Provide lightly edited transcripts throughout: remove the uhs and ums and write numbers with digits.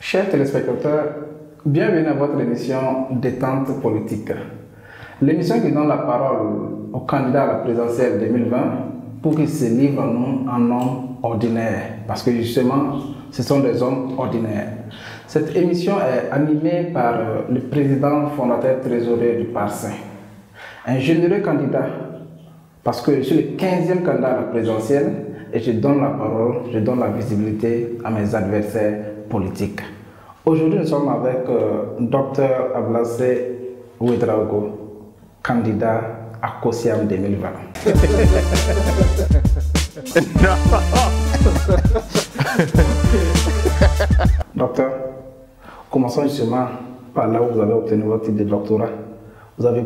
Chers téléspectateurs, bienvenue à votre émission Détente politique. L'émission qui donne la parole aux candidats à la présidentielle 2020 pour qu'ils se livrent à nous en hommes ordinaires, parce que justement, ce sont des hommes ordinaires. Cette émission est animée par le président fondateur trésorier du Parsin, un généreux candidat, parce que je suis le 15e candidat à la présidentielle et je donne la parole, je donne la visibilité à mes adversaires politiques. Aujourd'hui, nous sommes avec Dr Ablassé Ouedraogo, candidat à COSIAM 2020. Docteur, commençons justement par là où vous avez obtenu votre titre de doctorat. Vous avez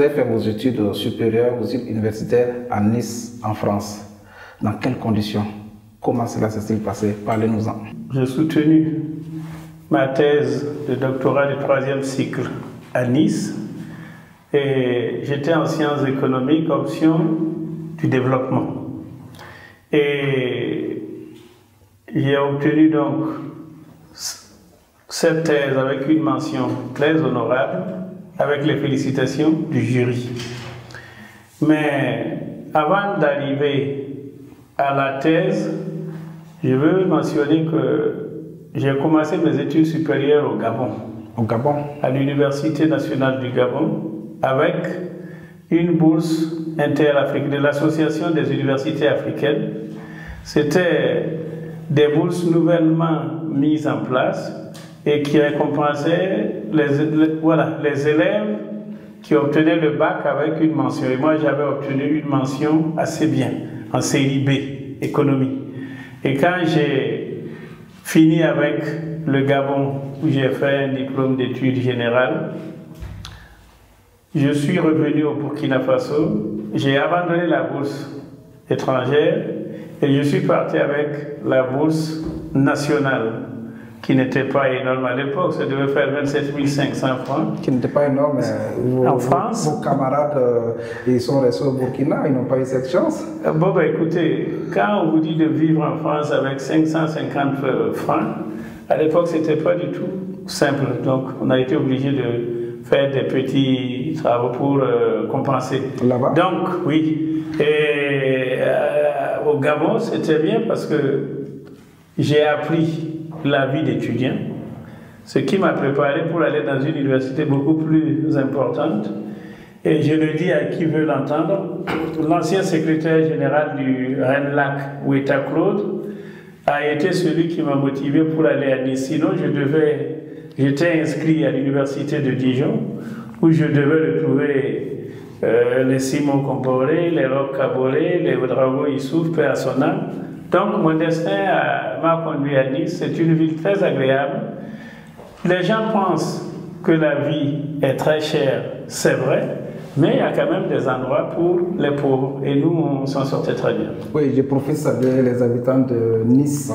fait vos études supérieures, vos études universitaires à Nice, en France. Dans quelles conditions? Comment cela s'est-il passé? Parlez-nous-en. J'ai soutenu ma thèse de doctorat du 3e cycle à Nice et j'étais en sciences économiques, option du développement. Et j'ai obtenu donc cette thèse avec une mention très honorable, avec les félicitations du jury. Mais avant d'arriver à la thèse, je veux mentionner que j'ai commencé mes études supérieures au Gabon. Au Gabon? À l'Université nationale du Gabon, avec une bourse interafricaine de l'Association des universités africaines. C'était des bourses nouvellement mises en place et qui récompensaient les élèves qui obtenaient le bac avec une mention. Et moi, j'avais obtenu une mention assez bien, en série B, économie. Et quand j'ai fini avec le Gabon, où j'ai fait un diplôme d'études générales, je suis revenu au Burkina Faso, j'ai abandonné la bourse étrangère et je suis parti avec la bourse nationale, qui n'était pas énorme à l'époque, ça devait faire 27 500 francs. Qui n'était pas énorme, mais en France. Vos camarades, ils sont restés au Burkina, ils n'ont pas eu cette chance. Bon, ben écoutez, quand on vous dit de vivre en France avec 550 francs, à l'époque, ce n'était pas du tout simple. Donc, on a été obligé de faire des petits travaux pour compenser. Là-bas? Donc, oui. Et au Gabon, c'était bien parce que j'ai appris la vie d'étudiant, ce qui m'a préparé pour aller dans une université beaucoup plus importante. Et je le dis à qui veut l'entendre, l'ancien secrétaire général du RENLAC, Oueta Claude, a été celui qui m'a motivé pour aller à Nice. Sinon, j'étais inscrit à l'université de Dijon, où je devais retrouver les Simon Comporé, les Roch Kaboré, les Ouedraogo Issouf, paix à son âme. Donc, mon destin m'a conduit à Nice. C'est une ville très agréable. Les gens pensent que la vie est très chère, c'est vrai, mais il y a quand même des endroits pour les pauvres. Et nous, on s'en sortait très bien. Oui, je profite de saluer les habitants de Nice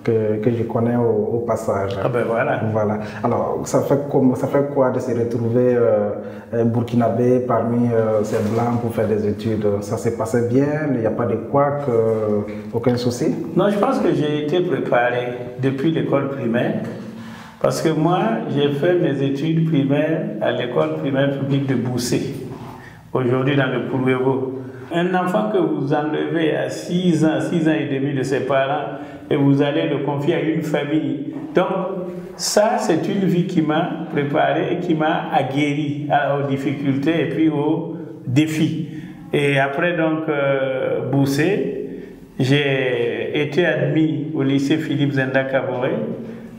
que je connais au passage. Ah ben voilà. Voilà. Alors, ça fait quoi de se retrouver burkinabé parmi ces blancs pour faire des études? Ça s'est passé bien? Il n'y a pas de couac, aucun souci? Non, je pense que j'ai été préparé depuis l'école primaire. Parce que moi, j'ai fait mes études primaires à l'école primaire publique de Boussé, aujourd'hui dans le Poulouévo. Un enfant que vous enlevez à 6 ans et demi de ses parents et vous allez le confier à une famille. Donc, ça, c'est une vie qui m'a préparé et qui m'a aguerri aux difficultés et puis aux défis. Et après, donc, Boussé, j'ai été admis au lycée Philippe Zenda Kaboré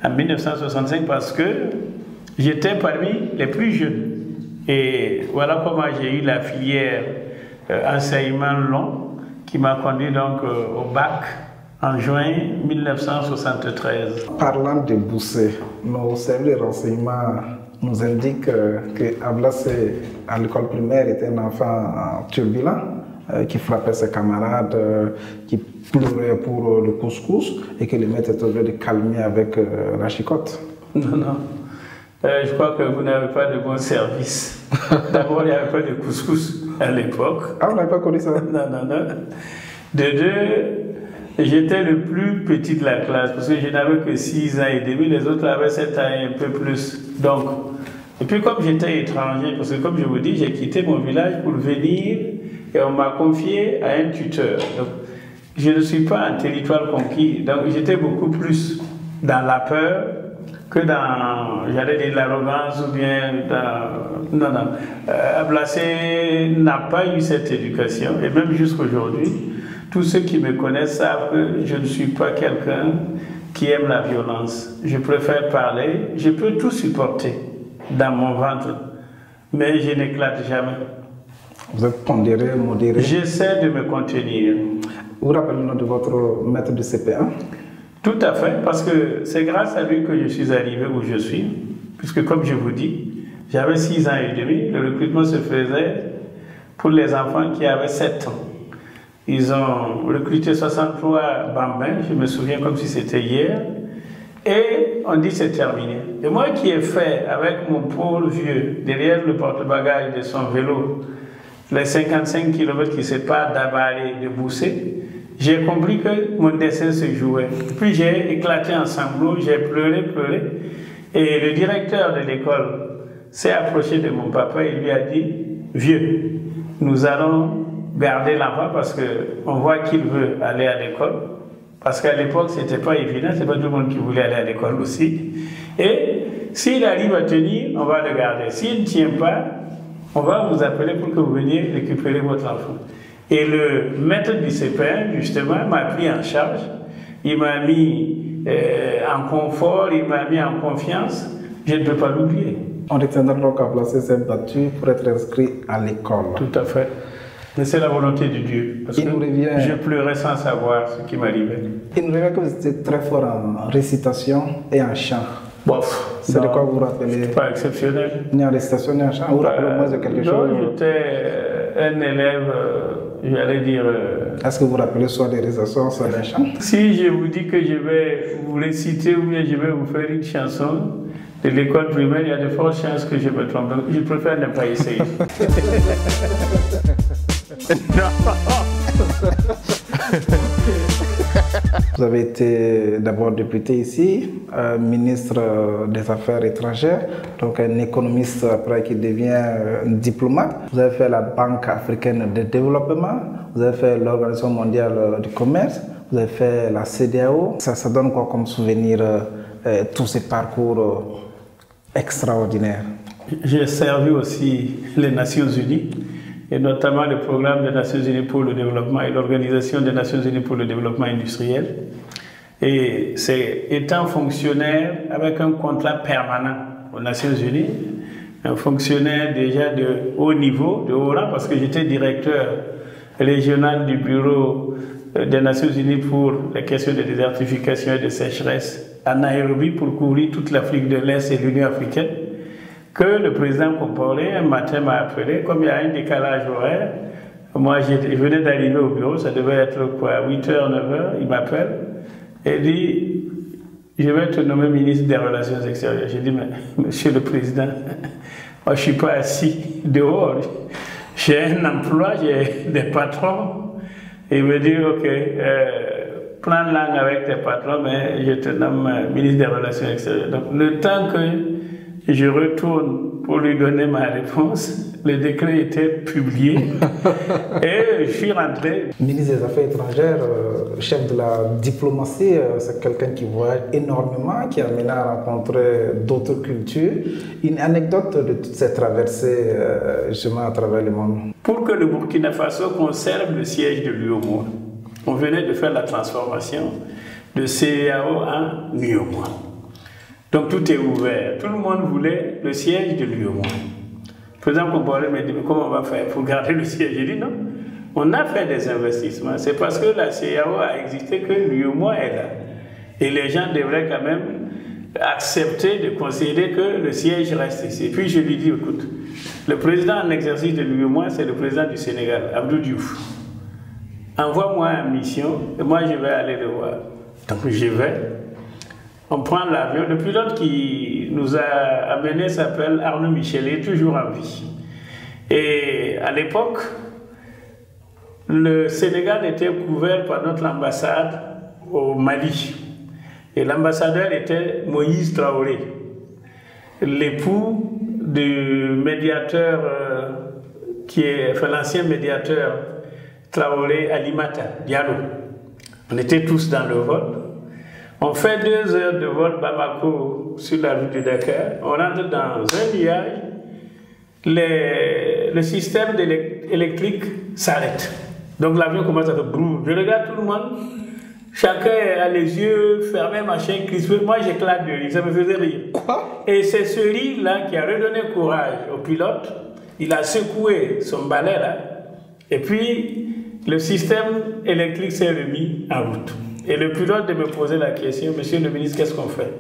en 1965 parce que j'étais parmi les plus jeunes. Et voilà comment j'ai eu la filière enseignement long qui m'a conduit donc au bac en juin 1973. Parlant de Boussé, nos services de renseignement nous indiquent que Ablassé, à l'école primaire, était un enfant turbulent. qui frappait ses camarades, qui pleurait pour le couscous et que le maître est obligé de calmer avec la chicotte. Non, non. Je crois que vous n'avez pas de bon service. D'abord, il n'y avait pas de couscous à l'époque. Ah, vous n'avez pas connu ça? Non, non, non. De deux, j'étais le plus petit de la classe parce que je n'avais que 6 ans et demi, les autres avaient 7 ans et un peu plus. Donc, et puis comme j'étais étranger, parce que comme je vous dis, j'ai quitté mon village pour venir et on m'a confié à un tuteur. Donc, je ne suis pas un territoire conquis, donc j'étais beaucoup plus dans la peur que dans, j'allais dire, l'arrogance ou bien dans... Non, non. Ablacé n'a pas eu cette éducation et même jusqu'aujourd'hui, tous ceux qui me connaissent savent que je ne suis pas quelqu'un qui aime la violence. Je préfère parler, je peux tout supporter dans mon ventre, mais je n'éclate jamais. Vous êtes pondéré, modéré? J'essaie de me contenir. Vous vous rappelez le nom de votre maître de CP1? Tout à fait, parce que c'est grâce à lui que je suis arrivé où je suis, puisque comme je vous dis, j'avais 6 ans et demi, le recrutement se faisait pour les enfants qui avaient 7 ans. Ils ont recruté 63 bambins, je me souviens comme si c'était hier, et on dit c'est terminé. Et moi qui ai fait avec mon pauvre vieux, derrière le porte-bagages de son vélo, les 55 km qui séparent d'Abalé de Boussé, j'ai compris que mon destin se jouait. Puis j'ai éclaté en sanglots, j'ai pleuré. Et le directeur de l'école s'est approché de mon papa et lui a dit « Vieux, nous allons garder l'enfant parce qu'on voit qu'il veut aller à l'école. » Parce qu'à l'époque, ce n'était pas évident, ce n'est pas tout le monde qui voulait aller à l'école aussi. Et s'il arrive à tenir, on va le garder. S'il ne tient pas, on va vous appeler pour que vous veniez récupérer votre enfant. Et le maître du CP1, justement, m'a pris en charge. Il m'a mis en confort, il m'a mis en confiance. Je ne peux pas l'oublier. On retiendra donc à placer cette batue pour être inscrit à l'école. Tout à fait. Mais c'est la volonté de Dieu. Parce que je pleurais sans savoir ce qui m'arrivait. Il nous revient que vous étiez très fort en récitation et en chant. Bof. C'est de quoi vous vous rappelez? Pas exceptionnel. Ni en récitation ni en chant. Vous vous rappelez au moins de quelque chose? Non, j'étais un élève, j'allais dire... Est-ce que vous vous rappelez soit des récitations, soit des chants? Si je vous dis que je vais vous réciter ou bien je vais vous faire une chanson de l'école primaire, il y a de fortes chances que je me trompe. Donc, je préfère ne pas essayer. Vous avez été d'abord député ici, ministre des Affaires étrangères, donc un économiste après qui devient un diplomate. Vous avez fait la Banque africaine de développement, vous avez fait l'Organisation mondiale du commerce, vous avez fait la CEDEAO. Ça donne quoi comme souvenir tous ces parcours extraordinaires? J'ai servi aussi les Nations Unies, et notamment le programme des Nations Unies pour le développement et l'Organisation des Nations Unies pour le développement industriel. Et c'est étant fonctionnaire avec un contrat permanent aux Nations Unies, un fonctionnaire déjà de haut niveau, de haut rang, parce que j'étais directeur régional du bureau des Nations Unies pour les questions de désertification et de sécheresse à Nairobi pour couvrir toute l'Afrique de l'Est et l'Union africaine, que le président Compaoré un matin m'a appelé, comme il y a un décalage horaire, moi je venais d'arriver au bureau, ça devait être quoi, 8h, 9h, il m'appelle et dit « Je vais te nommer ministre des Relations extérieures ». J'ai dit « Mais monsieur le président, moi je ne suis pas assis dehors, j'ai un emploi, j'ai des patrons ». Et il me dit « Ok, prends langue avec tes patrons, mais je te nomme ministre des Relations extérieures ». Donc le temps que je retourne pour lui donner ma réponse, le décret était publié et je suis rentré. Ministre des Affaires étrangères, chef de la diplomatie, c'est quelqu'un qui voyage énormément, qui a amené à rencontrer d'autres cultures. Une anecdote de toutes ces traversées justement à travers le monde. Pour que le Burkina Faso conserve le siège de l'UEMOA, on venait de faire la transformation de CEDEAO en UEMOA. Donc tout est ouvert. Tout le monde voulait le siège de l'UEMOA. Le président Compaoré m'a dit, mais comment on va faire pour garder le siège? J'ai dit non. On a fait des investissements. C'est parce que la CEDEAO a existé que l'UEMOA est là. Et les gens devraient quand même accepter de considérer que le siège reste ici. Puis je lui dis, écoute, le président en exercice de l'UEMOA, c'est le président du Sénégal, Abdou Diouf. envoie-moi en mission et moi je vais aller le voir. Donc je vais, on prend l'avion. Le pilote qui nous a amenés s'appelle Arnaud Michel, il est toujours en vie. Et à l'époque, le Sénégal était couvert par notre ambassade au Mali. Et l'ambassadeur était Moïse Traoré, l'époux du médiateur l'ancien médiateur Traoré Alimata Diallo. On était tous dans le vol. On fait 2 heures de vol Bamako sur la route de Dakar. On rentre dans un nuage. Le système électrique s'arrête. Donc l'avion commence à faire brrr. Je regarde tout le monde. Chacun a les yeux fermés, machin, crispé. Moi, j'éclate de rire. Ça me faisait rire. Quoi? Et c'est ce rire-là qui a redonné courage au pilote. Il a secoué son balai là. Et puis, le système électrique s'est remis en route. Et le pilote de me poser la question, monsieur le ministre, qu'est-ce qu'on fait?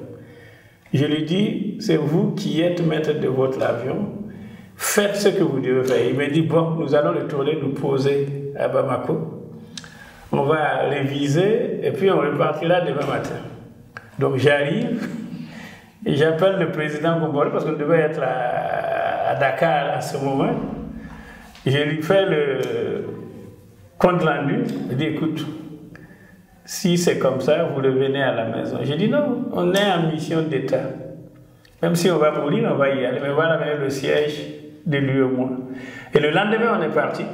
Je lui dis, c'est vous qui êtes maître de votre avion. Faites ce que vous devez faire. Il me dit, bon, nous allons retourner nous poser à Bamako. On va réviser et puis on repartira demain matin. Donc j'arrive et j'appelle le président Gomboré parce qu'on devait être à Dakar à ce moment. Je lui fais le compte rendu. Il dit, écoute, si c'est comme ça, vous revenez à la maison. J'ai dit, non, on est en mission d'État. Même si on va mourir, on va y aller. Mais voilà le siège de l'UEMOA. Et le lendemain, on est parti.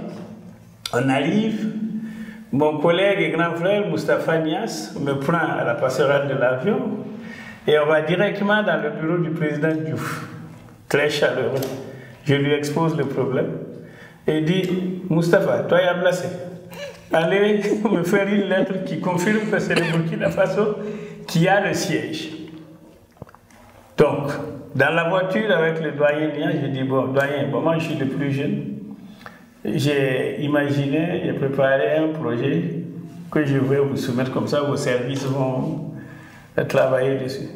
On arrive. Mon collègue et grand frère, Moustapha Nias, me prend à la passerelle de l'avion et on va directement dans le bureau du président Diouf, très chaleureux. Je lui expose le problème et il dit, Moustapha, toi, il a placé. Allez me faire une lettre qui confirme que c'est le Burkina Faso qui a le siège. Donc, dans la voiture avec le doyen Nias, je dis, bon, doyen, moi je suis le plus jeune. J'ai imaginé et préparé un projet que je vais vous soumettre, comme ça vos services vont travailler dessus.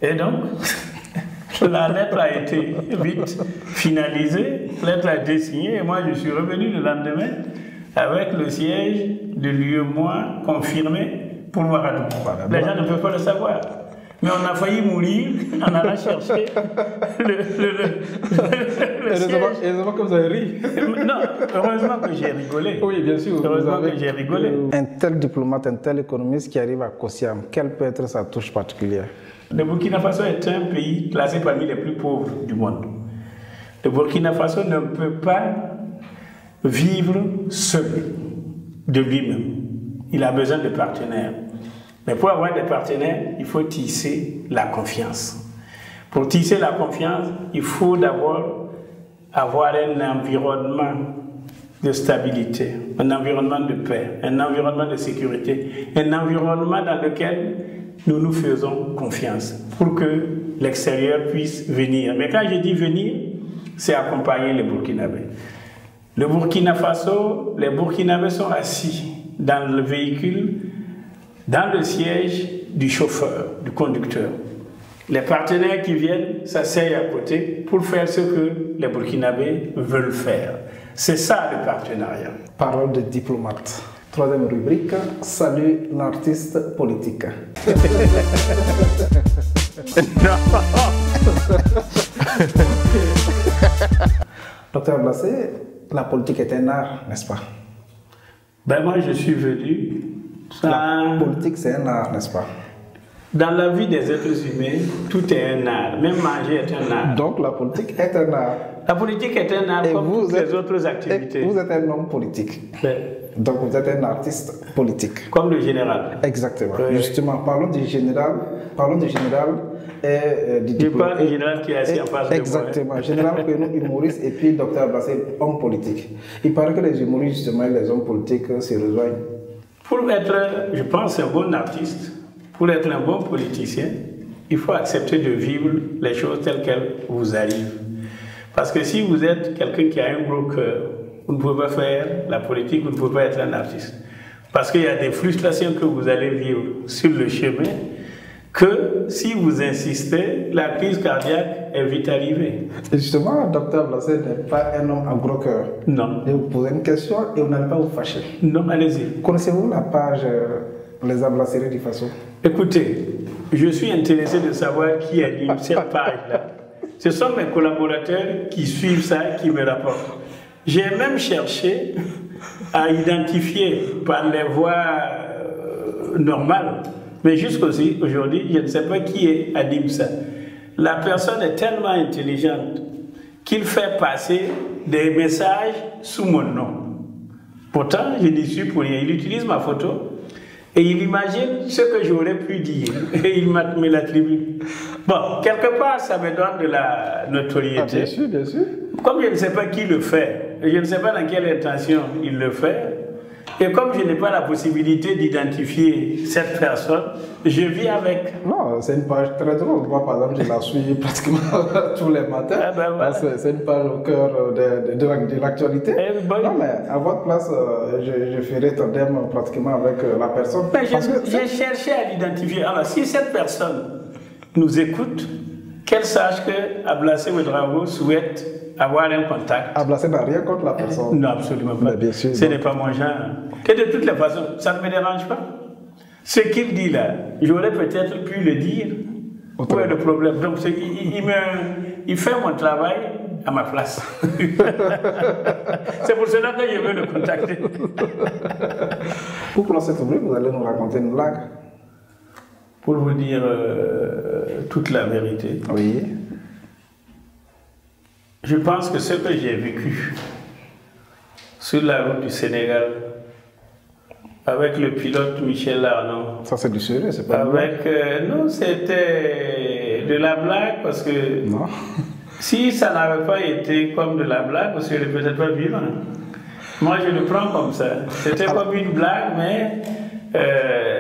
Et donc, la lettre a été vite finalisée, la lettre a été signée et moi je suis revenu le lendemain avec le siège de l'UEMOA confirmé pour Ouagadougou. Les gens ne peuvent pas le savoir. Mais on a failli mourir en allant chercher le siège. Heureusement que vous avez ri. Non, heureusement que j'ai rigolé. Oui, bien sûr. Heureusement que j'ai rigolé. Un tel diplomate, un tel économiste qui arrive à Kossiam, quelle peut être sa touche particulière? Le Burkina Faso est un pays classé parmi les plus pauvres du monde. Le Burkina Faso ne peut pas vivre seul de lui-même. Il a besoin de partenaires. Mais pour avoir des partenaires, il faut tisser la confiance. Pour tisser la confiance, il faut d'abord avoir un environnement de stabilité, un environnement de paix, un environnement de sécurité, un environnement dans lequel nous nous faisons confiance pour que l'extérieur puisse venir. Mais quand je dis venir, c'est accompagner les Burkinabés. Le Burkina Faso, les Burkinabés sont assis dans le véhicule, dans le siège du chauffeur, du conducteur. Les partenaires qui viennent s'asseyent à côté pour faire ce que les Burkinabés veulent faire. C'est ça le partenariat. Parole de diplomate. Troisième rubrique, salut l'artiste politique. Docteur Blassé, la politique est un art, n'est-ce pas? Ben moi je suis venu... La politique c'est un art, n'est-ce pas? Dans la vie des êtres humains, tout est un art. Même manger est un art. Donc la politique est un art. La politique est un art comme toutes les autres activités. Vous êtes un homme politique. Donc vous êtes un artiste politique. Comme le général. Exactement. Justement, parlons du général et du diplôme. Je parle du général qui est assis en face de moi. Exactement. Général Kouénou, humoriste, et puis docteur Blassé, homme politique. Il paraît que les humoristes, justement, et les hommes politiques se rejoignent. Pour être, je pense, un bon artiste, pour être un bon politicien, il faut accepter de vivre les choses telles qu'elles vous arrivent. Parce que si vous êtes quelqu'un qui a un gros cœur, vous ne pouvez pas faire la politique, vous ne pouvez pas être un artiste. Parce qu'il y a des frustrations que vous allez vivre sur le chemin que si vous insistez, la crise cardiaque est vite arrivée. Et justement, docteur Blasé n'est pas un homme à gros cœur. Non. Je vous pose une question et vous n'allez pas vous fâcher. Non, allez-y. Connaissez-vous la page Les Ablaceries du Faso? Écoutez, je suis intéressé de savoir qui anime cette page-là. Ce sont mes collaborateurs qui suivent ça, qui me rapportent. J'ai même cherché à identifier par les voies normales, mais jusqu'aujourd'hui, je ne sais pas qui anime ça. La personne est tellement intelligente qu'il fait passer des messages sous mon nom. Pourtant, je n'y suis pour rien. Il utilise ma photo et il imagine ce que j'aurais pu dire et il me l'attribue. Bon, quelque part, ça me donne de la notoriété. Ah, bien sûr, bien sûr. Comme je ne sais pas qui le fait, je ne sais pas dans quelle intention il le fait, et comme je n'ai pas la possibilité d'identifier cette personne, je vis avec. Non, c'est une page très drôle. Moi, par exemple, je la suis pratiquement tous les matins. Ah ben voilà. C'est une page au cœur de l'actualité. Ben, non, mais à votre place, je ferai tandem pratiquement avec la personne. Mais j'ai cherché à l'identifier. Alors, si cette personne nous écoute, qu'elle sache que Ablassé Ouedraogo souhaite avoir un contact. Ablassé n'a rien contre la personne. Non, absolument pas. Mais bien sûr. Ce n'est pas mon genre. Et de toutes les façons, ça ne me dérange pas. Ce qu'il dit là, j'aurais peut-être pu le dire. Où est le problème? Donc, il fait mon travail à ma place. C'est pour cela que je veux le contacter. Pour clore cette rubrique, vous allez nous raconter une blague. Pour vous dire toute la vérité. Oui. Je pense que ce que j'ai vécu sur la route du Sénégal, avec le pilote Michel Arnaud. Ça, c'est du sérieux, c'est pas non, c'était de la blague parce que non. Si ça n'avait pas été comme de la blague, on ne serait peut-être pas vivant. Moi, je le prends comme ça. C'était comme une blague, mais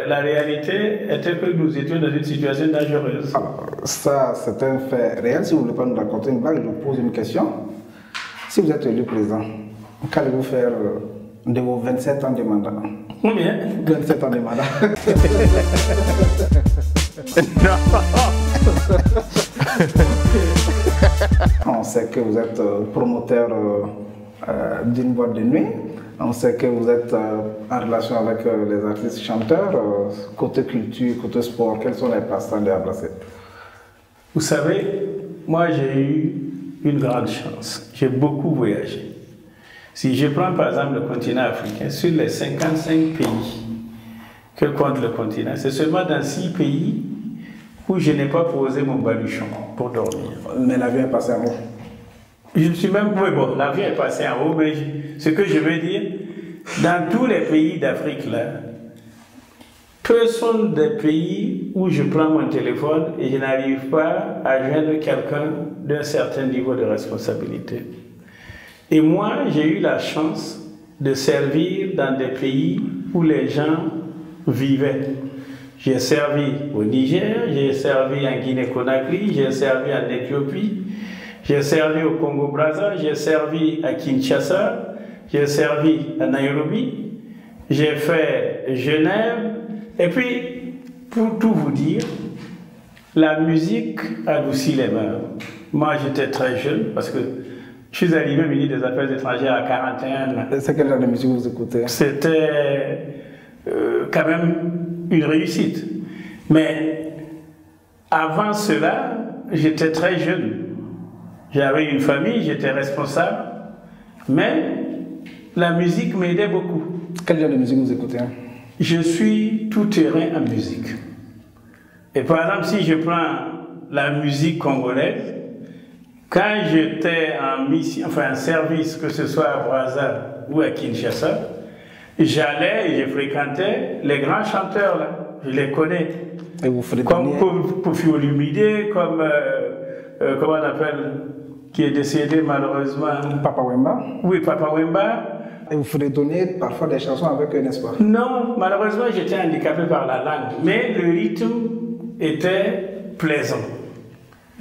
la réalité était que nous étions dans une situation dangereuse. Alors, ça, c'est un fait réel. Si vous ne voulez pas nous raconter une blague, je vous pose une question. Si vous êtes élu président, qu'allez-vous faire de vos 27 ans de mandat? Combien? 27 ans de mandat. On sait que vous êtes promoteur d'une boîte de nuit. On sait que vous êtes en relation avec les artistes chanteurs. Côté culture, côté sport, quels sont les passe-temps de Ablassé? Vous savez, moi j'ai eu une grande chance. J'ai beaucoup voyagé. Si je prends par exemple le continent africain, sur les 55 pays que compte le continent, c'est seulement dans 6 pays où je n'ai pas posé mon baluchon pour dormir. Mais l'avion est passé en haut. Je suis même, oui, bon, l'avion est passé en haut, mais ce que je veux dire, dans tous les pays d'Afrique, là, peu sont des pays où je prends mon téléphone et je n'arrive pas à joindre quelqu'un d'un certain niveau de responsabilité. Et moi, j'ai eu la chance de servir dans des pays où les gens vivaient. J'ai servi au Niger, j'ai servi en Guinée-Conakry, j'ai servi en Éthiopie, j'ai servi au Congo-Brazza, j'ai servi à Kinshasa, j'ai servi à Nairobi, j'ai fait Genève. Et puis, pour tout vous dire, la musique adoucit les mœurs. Moi, j'étais très jeune parce que je suis arrivé au ministre des Affaires étrangères à 41 ans. C'est quel genre de musique vous écoutez? C'était quand même une réussite. Mais avant cela, j'étais très jeune. J'avais une famille, j'étais responsable. Mais la musique m'aidait beaucoup. Quel genre de musique vous écoutez? Je suis tout terrain en musique. Et par exemple, si je prends la musique congolaise, quand j'étais en mission, enfin en service, que ce soit à Brazza ou à Kinshasa, j'allais et je fréquentais les grands chanteurs là. Je les connais. Et vous ferez comme Koffi Olomide, comme comment on appelle, qui est décédé malheureusement. Papa Wemba. Oui, Papa Wemba. Et vous ferez donner parfois des chansons avec eux, n'est-ce pas? Non, malheureusement, j'étais handicapé par la langue, mais le rythme était plaisant.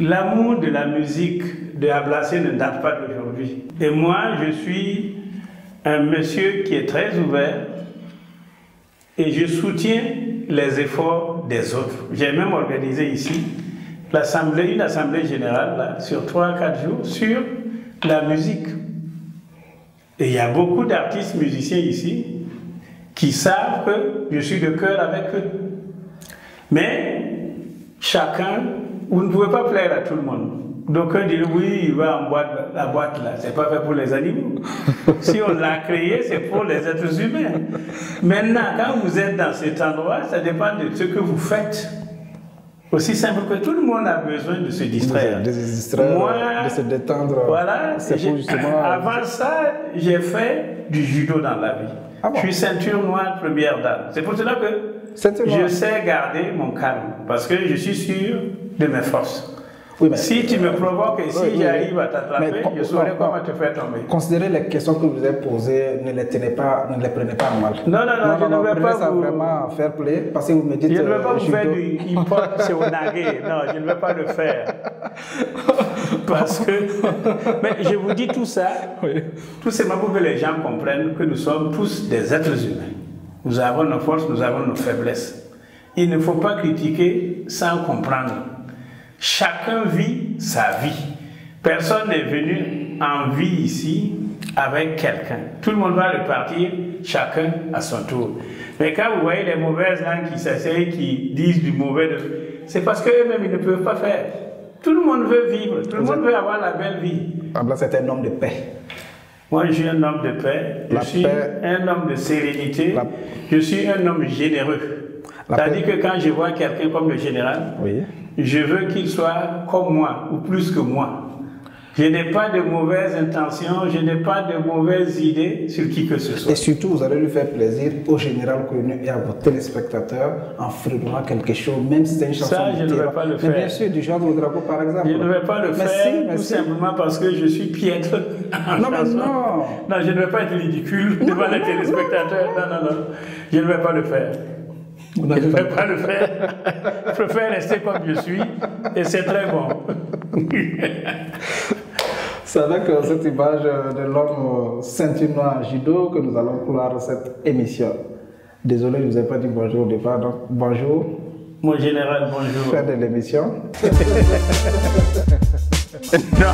L'amour de la musique de Ablassé ne date pas d'aujourd'hui. Et moi, je suis un monsieur qui est très ouvert et je soutiens les efforts des autres. J'ai même organisé ici une assemblée générale là, sur 3-4 jours sur la musique. Et il y a beaucoup d'artistes musiciens ici qui savent que je suis de cœur avec eux. Mais chacun, vous ne pouvez pas plaire à tout le monde. D'aucuns diront oui, il va en boîte, la boîte là, c'est pas fait pour les animaux. Si on l'a créé, c'est pour les êtres humains. Maintenant, quand vous êtes dans cet endroit, ça dépend de ce que vous faites. Aussi simple que tout le monde a besoin de se distraire. De se distraire, moi, de se détendre. Voilà. Justement... Avant ça, j'ai fait du judo dans la vie. Ah bon? Je suis ceinture noire première dame. C'est pour cela que je sais garder mon calme. Parce que je suis sûr de mes forces. Oui, si tu me provoques et si j'arrive à t'attraper, je saurai comment te faire tomber. Considérez les questions que vous avez posées, ne les prenez pas mal. Non, je ne vais pas ça vous... vraiment fair play, parce que vous me dites... Je ne vais pas vous faire du hip-hop sur Nagé. Non, je ne vais pas le faire. Parce que... Mais je vous dis tout ça, tout simplement pour que les gens comprennent que nous sommes tous des êtres humains. Nous avons nos forces, nous avons nos faiblesses. Il ne faut pas critiquer sans comprendre. Chacun vit sa vie. Personne n'est venu en vie ici avec quelqu'un. Tout le monde va repartir, chacun à son tour. Mais quand vous voyez les mauvaises langues qui s'essayent, qui disent du mauvais, c'est parce qu'eux-mêmes ils ne peuvent pas faire. Tout le monde veut vivre, tout le monde veut avoir la belle vie. Là, c'est un homme de paix. Moi, je suis un homme de paix, je suis un homme de sérénité, je suis un homme généreux. C'est-à-dire que quand je vois quelqu'un comme le général, je veux qu'il soit comme moi ou plus que moi. Je n'ai pas de mauvaises intentions, je n'ai pas de mauvaises idées sur qui que ce soit. Et surtout, vous allez lui faire plaisir au général connu et à vos téléspectateurs en fredonnant quelque chose, même si c'est une chanson. Ça, je ne vais pas le faire. Mais bien sûr, du genre de drapeau par exemple. Je ne vais pas le faire tout simplement parce que je suis piètre. Non, mais non. Non, je ne vais pas être ridicule devant les téléspectateurs. Non. Je ne vais pas le faire. Je ne vais pas le faire. Je préfère rester comme je suis et c'est très bon. C'est avec cette image de l'homme ceinture noire judo que nous allons clore cette émission. Désolé, je ne vous ai pas dit bonjour au départ, donc bonjour. Mon général, bonjour. Fin de l'émission. Non.